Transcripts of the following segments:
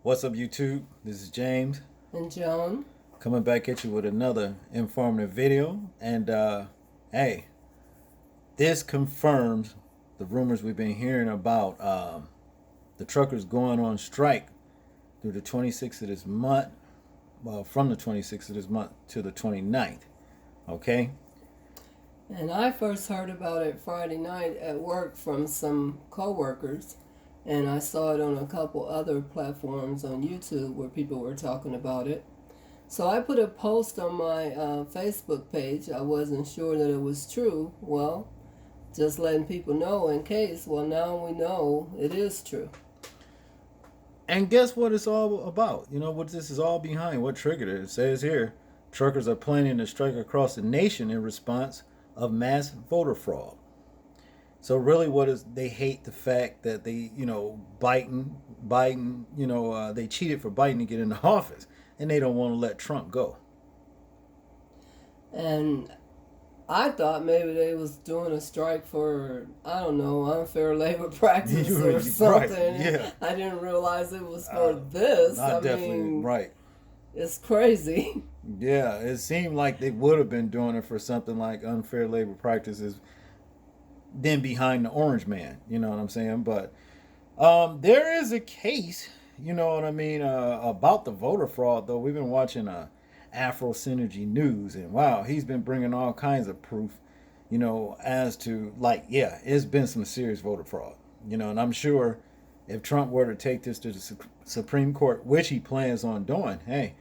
What's up, YouTube? This is James And Joan, coming back at you with another informative video. And hey, this confirms the rumors we've been hearing about the truckers going on strike through the 26th of this month. Well, from the 26th of this month to the 29th. Okay? and I first heard about it Friday night at work from some coworkers, and I saw it on a couple other platforms on YouTube where people were talking about it. So I put a post on my Facebook page. I wasn't sure that it was true. Well, just letting people know in case. Well, now we know it is true. And guess what it's all about? You know what this is all behind? What triggered it? It says here truckers are planning to strike across the nation in response of mass voter fraud. So really, what is they hate the fact that they, Biden, they cheated for Biden to get into office, and they don't want to let Trump go. And I thought maybe they was doing a strike for, I don't know, unfair labor practice or something. Right, yeah. I didn't realize it was for this. Not I definitely mean, right. it's crazy. Yeah, it seemed like they would have been doing it for something like unfair labor practices, then behind the orange man. You know what I'm saying? But there is a case, you know what I mean, about the voter fraud. Though we've been watching Afro Synergy News, and wow, he's been bringing all kinds of proof, as to like, yeah, it's been some serious voter fraud. And I'm sure if Trump were to take this to the Supreme Court, which he plans on doing, hey,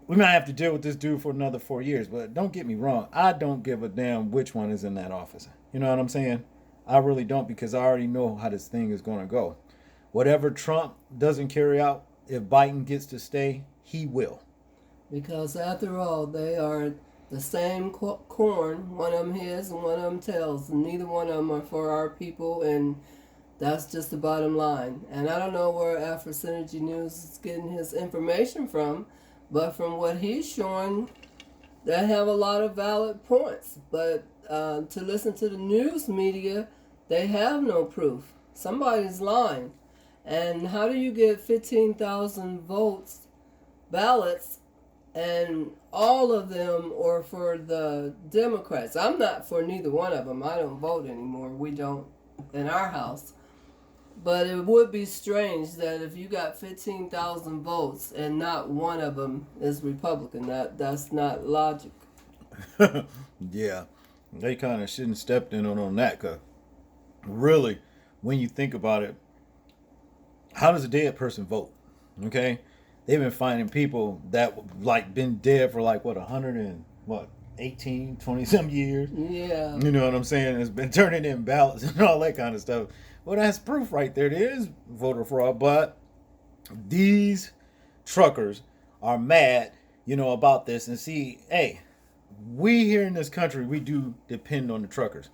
we might have to deal with this dude for another 4 years. But don't get me wrong, I don't give a damn which one is in that office. You know what I'm saying? I really don't, because I already know how this thing is going to go. Whatever Trump doesn't carry out, if Biden gets to stay, he will. Because after all, they are the same corn. One of them heads and one of them tails. And neither one of them are for our people, and that's just the bottom line. And I don't know where Afro Synergy News is getting his information from, but from what he's showing, they have a lot of valid points. But to listen to the news media, they have no proof. Somebody's lying. And how do you get 15,000 votes, ballots, and all of them are for the Democrats? I'm not for neither one of them. I don't vote anymore. We don't in our house. But it would be strange that if you got 15,000 votes and not one of them is Republican, that's not logic. Yeah, they kind of shouldn't stepped in on that. Cause really, when you think about it, how does a dead person vote? Okay, they've been finding people that like been dead for like what 100 and what 18, 20 some years. Yeah. You know what I'm saying? It's been turning in ballots and all that kind of stuff. Well, that's proof right there. There is voter fraud, but these truckers are mad, about this. And see, hey, we here in this country, we do depend on the truckers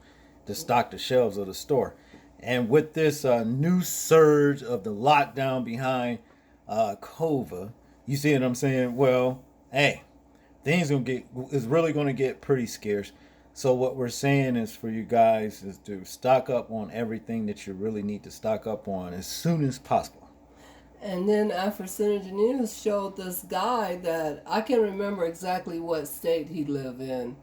to stock the shelves of the store. And with this new surge of the lockdown behind COVID, you see what I'm saying? Well, hey, things is really gonna get pretty scarce. So what we're saying is for you guys is to stock up on everything that you really need to stock up on as soon as possible. And then Afro Synergy News showed this guy that I can't remember exactly what state he lived in.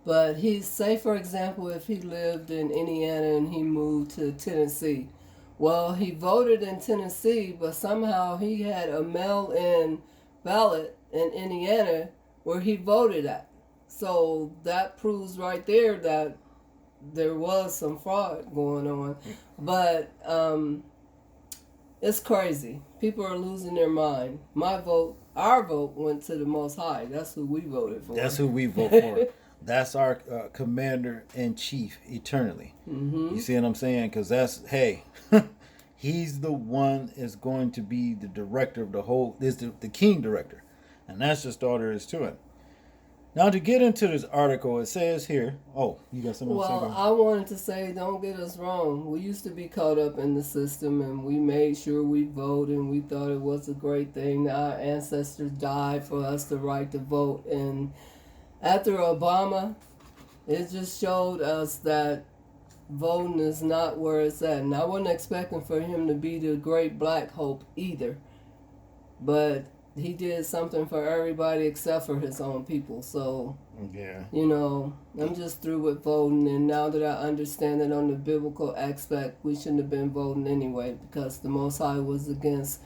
But say for example, if he lived in Indiana and he moved to Tennessee. Well, he voted in Tennessee, but somehow he had a mail-in ballot in Indiana where he voted at. So that proves right there that there was some fraud going on. But it's crazy. People are losing their mind. Our vote went to the Most High. That's who we voted for. That's who we vote for. That's our commander in chief eternally. Mm-hmm. You see what I'm saying? Because hey, he's the one is going to be the director of the whole, is the king director. And that's just all there is to it. Now, to get into this article, it says here, oh, you got something to say? Well, I wanted to say, don't get us wrong. We used to be caught up in the system, and we made sure we vote, and we thought it was a great thing. Our ancestors died for us the right to vote. And after Obama, it just showed us that voting is not where it's at. And I wasn't expecting for him to be the great black hope either. but he did something for everybody except for his own people. So, Yeah. you know, I'm just through with voting, and now that I understand it on the biblical aspect, we shouldn't have been voting anyway, because the Most High was against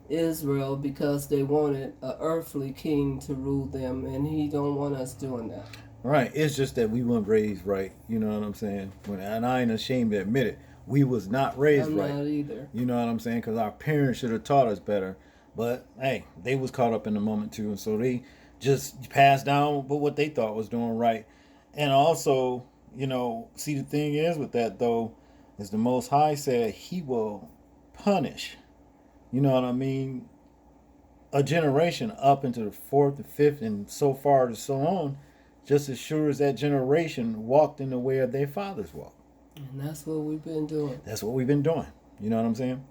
Israel because they wanted an earthly king to rule them, and he don't want us doing that. Right. It's just that we weren't raised right. You know what I'm saying? And I ain't ashamed to admit it. We was not raised I'm right. not either. You know what I'm saying? Because our parents should have taught us better. But hey, they was caught up in the moment too, and so they just passed down but what they thought was doing right. And also, you know, see the thing is with that though, is the Most High said He will punish. You know what I mean? A generation up into the fourth, the fifth, and so far and so on, just as sure as that generation walked in the way of their fathers walked. And that's what we've been doing. That's what we've been doing. You know what I'm saying?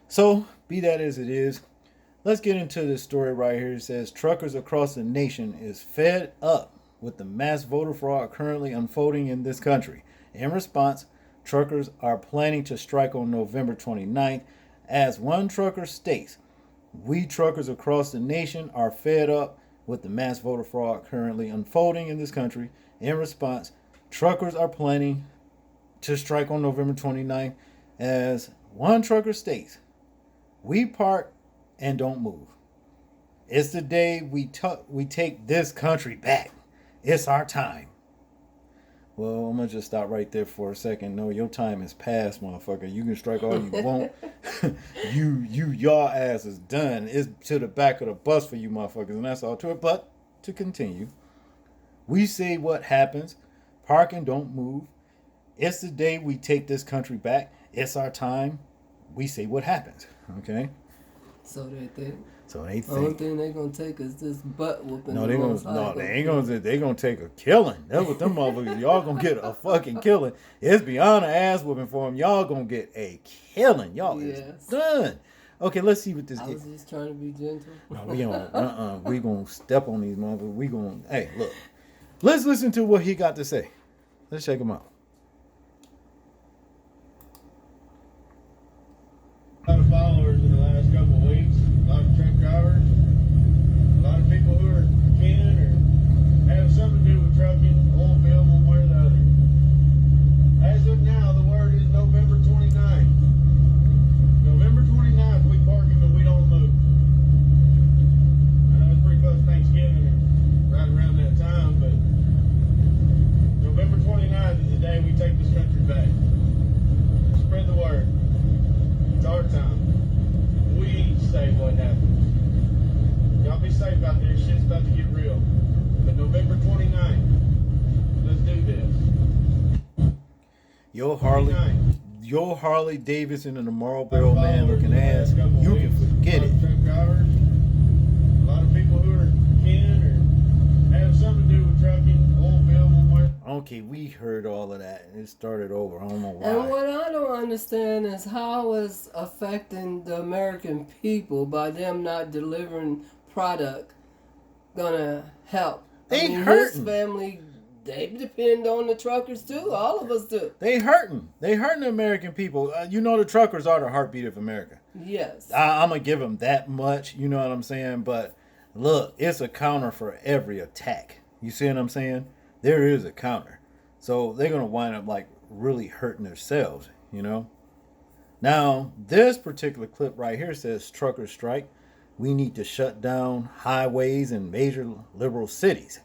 So, be that as it is, let's get into this story right here. It says truckers across the nation is fed up with the mass voter fraud currently unfolding in this country. In response, truckers are planning to strike on November 29th. As one trucker states, we truckers across the nation are fed up with the mass voter fraud currently unfolding in this country. In response, truckers are planning to strike on November 29th. As one trucker states, we park and don't move. It's the day we take this country back. It's our time. Well, I'm going to just stop right there for a second. No, your time is past, motherfucker. You can strike all you want. Y'all ass is done. It's to the back of the bus for you motherfuckers, and that's all to it. But to continue, we say what happens. Park and don't move. It's the day we take this country back. It's our time. We say what happens. Okay? So they think. So they The only think. thing they're going to take is this butt whooping. No, they ain't gonna. They gonna take a killing. That's what them motherfuckers. Y'all gonna get a fucking killing. It's beyond an ass whooping for them. Y'all gonna get a killing. Y'all is done. Okay, let's see what this. I was just trying to be gentle. No, we don't. We gonna step on these motherfuckers. We gonna. Hey, look. Let's listen to what he got to say. Let's check him out. A lot of followers in the last couple of weeks, a lot of truck drivers, a lot of people who are kin or have something to do with trucking, oil field, one way or the other. As of now, the word is November 29th. November 29th, we park him and we don't move. I know it's pretty close to Thanksgiving and right around that time, but November 29th is the day we take this country back. Spread the word. It's our time. We say what happens. Y'all be safe out there. Shit's about to get real. But November 29th, let's do this. Your Harley Davidson and the Marlboro Man looking ass. You can forget it. Truck drivers, a lot of people who are kin or have something to do with trucking, oil field, one way. Okay, we heard all of that. It started over. I don't know why. And what I don't understand is how it's affecting the American people by them not delivering product gonna help. They His hurting. family, they depend on the truckers too. All of us do. They hurting. They hurting the American people. You know the truckers are the heartbeat of America. Yes. I'm gonna give them that much. You know what I'm saying? But look, it's a counter for every attack. You see what I'm saying? There is a counter. So they're gonna wind up like really hurting themselves. You know. Now this particular clip right here says truckers strike. We need to shut down highways in major liberal cities.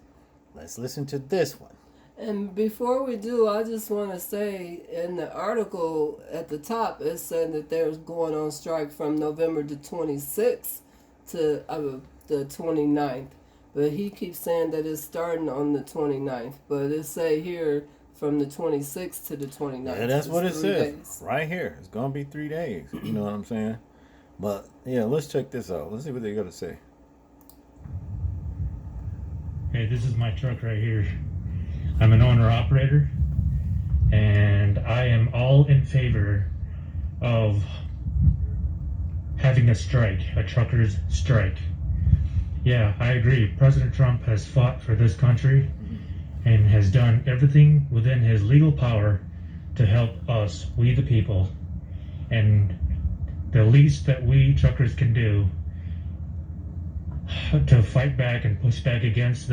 Let's listen to this one. And before we do, I just want to say in the article at the top, it said that they're going on strike from November the 26th to the 29th. But he keeps saying that it's starting on the 29th. But it say here from the 26th to the 29th. Yeah, that's what it It's 3 says days. right here. It's gonna be 3 days. You know what I'm saying? But yeah, let's check this out. Let's see what they got to say. Hey, this is my truck right here. I'm an owner-operator, and I am all in favor of having a strike, a truckers' strike. Yeah, I agree. President Trump has fought for this country and has done everything within his legal power to help us, we the people. And the least that we truckers can do to fight back and push back against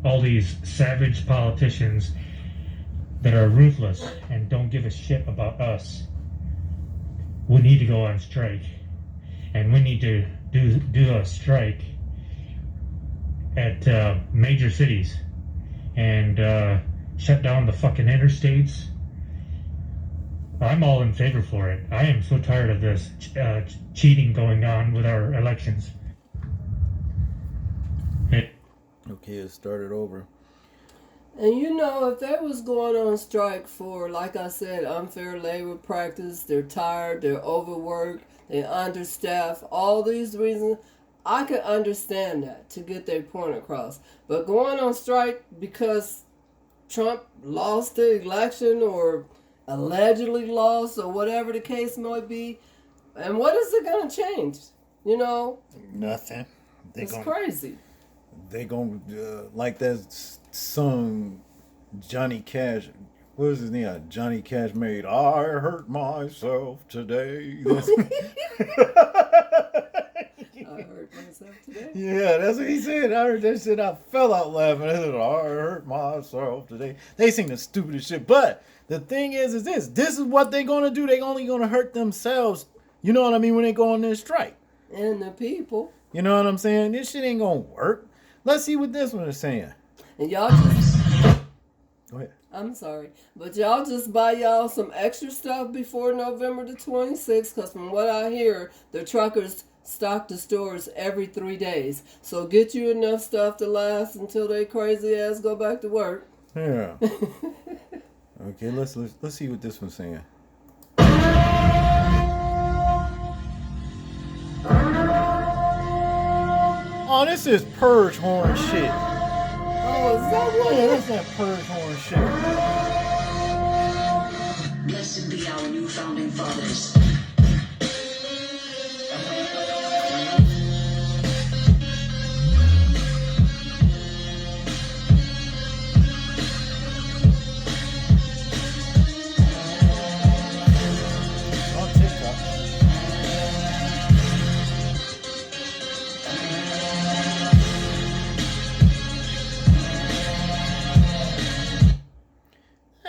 all these savage politicians that are ruthless and don't give a shit about us. We need to go on strike, and we need to do a strike at major cities and shut down the fucking interstates. I'm all in favor for it. I am so tired of this cheating going on with our elections. Okay, it started over. And you know, if they was going on strike for, like I said, unfair labor practice, they're tired, they're overworked, they're understaffed, all these reasons, I could understand that to get their point across. But going on strike because Trump lost the election or allegedly lost or whatever the case might be, and what is it going to change? You know? Nothing. It's crazy. They gonna like that song Johnny Cash. What was his name? Johnny Cash made "I Hurt Myself Today." I hurt myself today. Yeah, that's what he said. I heard that shit. I fell out laughing. I said, "I hurt myself today." They sing the stupidest shit. But the thing is this. This is what they're gonna do. They only gonna hurt themselves. You know what I mean? When they go on this strike. And the people. You know what I'm saying? This shit ain't gonna work. Let's see what this one is saying. And y'all just... Go ahead. I'm sorry. But y'all just buy y'all some extra stuff before November the 26th, because from what I hear, the truckers stock the stores every 3 days. So get you enough stuff to last until they crazy ass go back to work. Yeah. Okay, let's see what this one's saying. Oh, this is purge horn shit. Oh, is that what? Yeah, that's that purge horn shit. Blessed be our new founding fathers. On TikTok.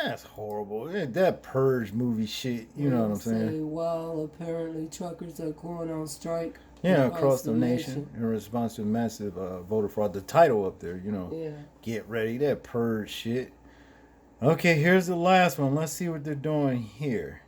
That's horrible. That purge movie shit. You know what I'm saying? While apparently truckers are going on strike. Yeah, across the nation in response to massive voter fraud. The title up there, you know. Yeah. Get ready, that purge shit. Okay, here's the last one. Let's see what they're doing here.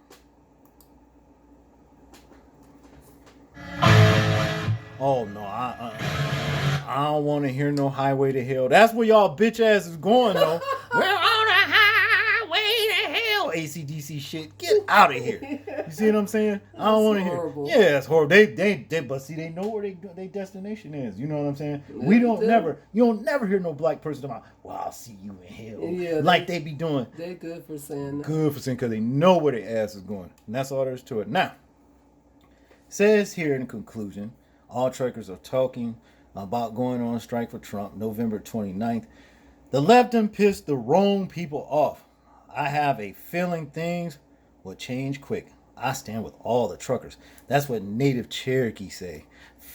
Oh no, I don't want to hear no highway to hell. That's where y'all bitch ass is going though. We're on a highway to hell. AC/DC shit. Get out of here. You see what I'm saying? I don't want to hear. horrible. Yeah, it's horrible. They but see, they know where they destination is. You know what I'm saying? We Yeah, don't they- never. You don't never hear no black person talking about, well, I'll see you in hell. Yeah, like they be doing. They're good for saying that. Good for saying, because they know where their ass is going. And that's all there is to it. Now, says here in conclusion, all truckers are talking about going on strike for Trump November 29th. The left done pissed the wrong people off. I have a feeling things will change quick. I stand with all the truckers. That's what Native Cherokee say.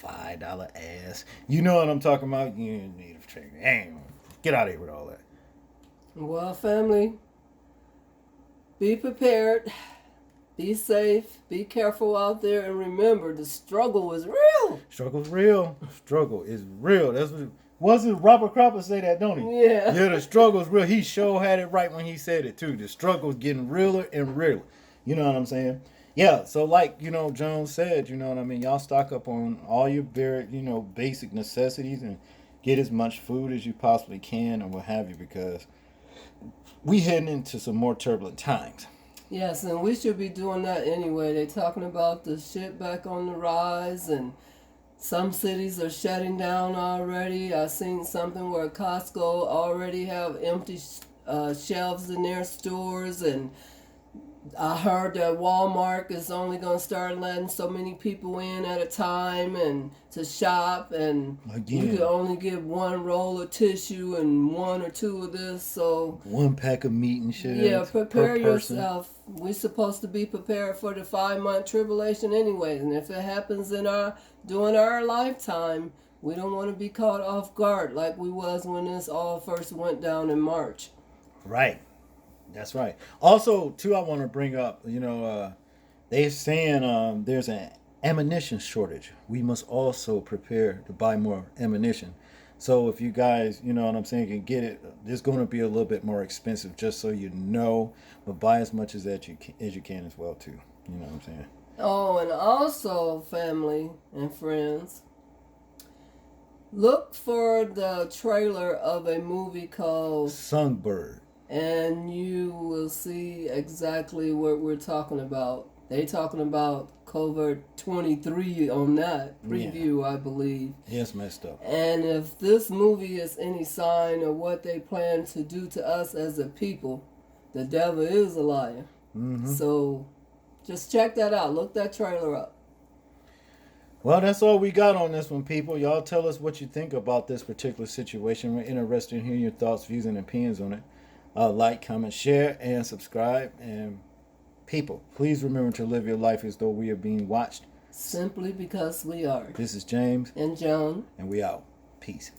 $5 ass. You know what I'm talking about? You Native Cherokee. Damn. Get out of here with all that. Well, family, be prepared. Be safe. Be careful out there. And remember, the struggle is real. Struggle's real. Struggle is real. That's what. Wasn't Robert Cropper say that, don't he? Yeah. Yeah, the struggle's real. He sure had it right when he said it too. The struggle's getting realer and realer. You know what I'm saying? Yeah. So like, you know, Jones said, you know what I mean? Y'all stock up on all your very, you know, basic necessities and get as much food as you possibly can and what have you, because we heading into some more turbulent times. Yes, and we should be doing that anyway. They're talking about the shit back on the rise, and some cities are shutting down already. I seen something where Costco already have empty shelves in their stores, and I heard that Walmart is only going to start letting so many people in at a time and to shop, and Again. you can only get one roll of tissue and one or two of this, so 1 pack of meat and shit. yeah, per prepare person. yourself. We're supposed to be prepared for the 5-month tribulation anyway, and if it happens in during our lifetime, We don't want to be caught off guard like we was when this all first went down in March. Right. That's right. Also, too, I want to bring up, they're saying there's an ammunition shortage. We must also prepare to buy more ammunition. So if you guys, you know what I'm saying, can get it, it's going to be a little bit more expensive, just so you know. But buy as much as you can as well, too. You know what I'm saying? Oh, and also, family and friends, look for the trailer of a movie called Songbird. and you will see exactly what we're talking about. They talking about Covert 23 on that preview, I believe. Yeah, it's messed up. And if this movie is any sign of what they plan to do to us as a people, the devil is a liar. Mm-hmm. So just check that out. Look that trailer up. Well, that's all we got on this one, people. Y'all tell us what you think about this particular situation. We're interested in hearing your thoughts, views, and opinions on it. Like, comment, share, and subscribe. And people, please remember to live your life as though we are being watched. Simply because we are. This is James, And Joan. and we out. Peace.